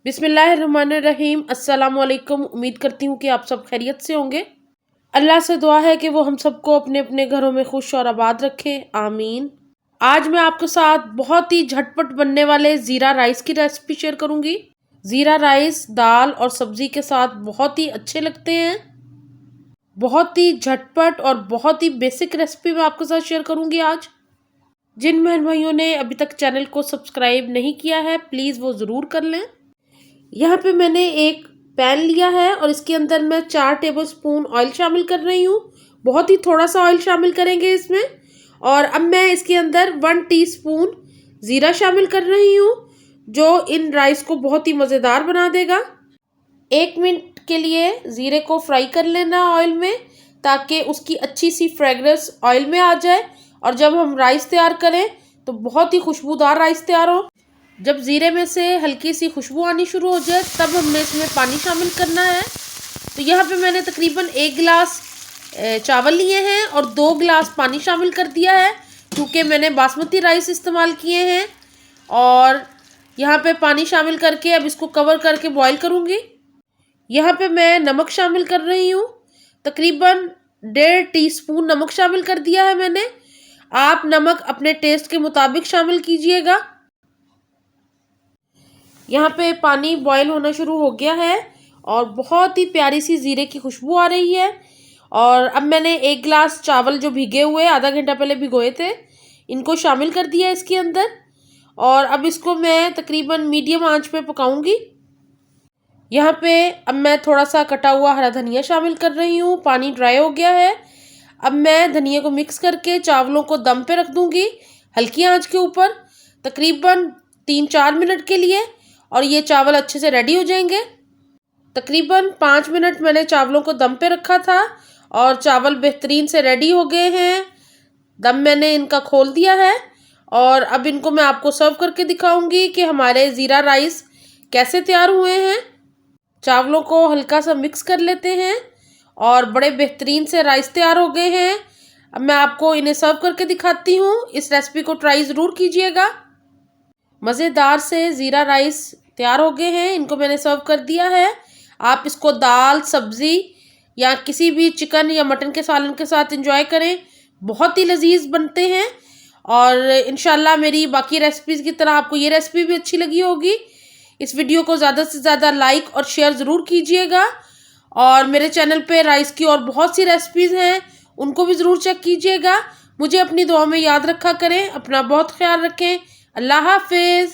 बिस्मिल्लाहिर्रहमानिर्रहीम। अस्सलाम वालेकुम। उम्मीद करती हूँ कि आप सब खैरियत से होंगे। अल्लाह से दुआ है कि वो हम सबको अपने अपने घरों में खुश और आबाद रखे, आमीन। आज मैं आपके साथ बहुत ही झटपट बनने वाले ज़ीरा राइस की रेसिपी शेयर करूँगी। ज़ीरा राइस दाल और सब्ज़ी के साथ बहुत ही अच्छे लगते हैं। बहुत ही झटपट और बहुत ही बेसिक रेसिपी मैं आपके साथ शेयर करूँगी आज। जिन बहन भाइयों ने अभी तक चैनल को सब्सक्राइब नहीं किया है, प्लीज़ वो ज़रूर कर लें। यहाँ पे मैंने एक पैन लिया है और इसके अंदर मैं 4 टेबलस्पून ऑयल शामिल कर रही हूँ। बहुत ही थोड़ा सा ऑयल शामिल करेंगे इसमें। और अब मैं इसके अंदर 1 टीस्पून ज़ीरा शामिल कर रही हूँ, जो इन राइस को बहुत ही मज़ेदार बना देगा। 1 मिनट के लिए ज़ीरे को फ्राई कर लेना ऑयल में, ताकि उसकी अच्छी सी फ्रेगरेंस ऑयल में आ जाए और जब हम राइस तैयार करें तो बहुत ही खुशबूदार राइस तैयार हो। जब ज़ीरे में से हल्की सी खुशबू आनी शुरू हो जाए तब हमने इसमें पानी शामिल करना है। तो यहाँ पे मैंने तकरीबन 1 गिलास चावल लिए हैं और 2 गिलास पानी शामिल कर दिया है, क्योंकि मैंने बासमती राइस इस्तेमाल किए हैं। और यहाँ पे पानी शामिल करके अब इसको कवर करके बॉईल करूँगी। यहाँ पे मैं नमक शामिल कर रही हूँ। तकरीबन 1.5 टीस्पून नमक शामिल कर दिया है मैंने। आप नमक अपने टेस्ट के मुताबिक शामिल कीजिएगा। यहाँ पे पानी बॉईल होना शुरू हो गया है और बहुत ही प्यारी सी ज़ीरे की खुशबू आ रही है। और अब मैंने 1 गिलास चावल जो भीगे हुए आधा घंटा पहले भिगोए थे, इनको शामिल कर दिया इसके अंदर। और अब इसको मैं तकरीबन मीडियम आंच पे पकाऊंगी। यहाँ पे अब मैं थोड़ा सा कटा हुआ हरा धनिया शामिल कर रही हूँ। पानी ड्राई हो गया है। अब मैं धनिया को मिक्स करके चावलों को दम पे रख दूँगी हल्की आंच के ऊपर, तकरीबन 3-4 मिनट के लिए। और ये चावल अच्छे से रेडी हो जाएंगे। तकरीबन 5 मिनट मैंने चावलों को दम पे रखा था और चावल बेहतरीन से रेडी हो गए हैं। दम मैंने इनका खोल दिया है और अब इनको मैं आपको सर्व करके दिखाऊंगी कि हमारे ज़ीरा राइस कैसे तैयार हुए हैं। चावलों को हल्का सा मिक्स कर लेते हैं और बड़े बेहतरीन से राइस तैयार हो गए हैं। अब मैं आपको इन्हें सर्व करके दिखाती हूँ। इस रेसिपी को ट्राई ज़रूर कीजिएगा। मज़ेदार से ज़ीरा राइस तैयार हो गए हैं। इनको मैंने सर्व कर दिया है। आप इसको दाल, सब्ज़ी या किसी भी चिकन या मटन के सालन के साथ एंजॉय करें। बहुत ही लजीज बनते हैं। और इंशाल्लाह मेरी बाकी रेसिपीज़ की तरह आपको ये रेसिपी भी अच्छी लगी होगी। इस वीडियो को ज़्यादा से ज़्यादा लाइक और शेयर ज़रूर कीजिएगा। और मेरे चैनल पे राइस की और बहुत सी रेसिपीज़ हैं, उनको भी ज़रूर चेक कीजिएगा। मुझे अपनी दुआ में याद रखा करें। अपना बहुत ख्याल रखें। अल्लाह हाफिज़।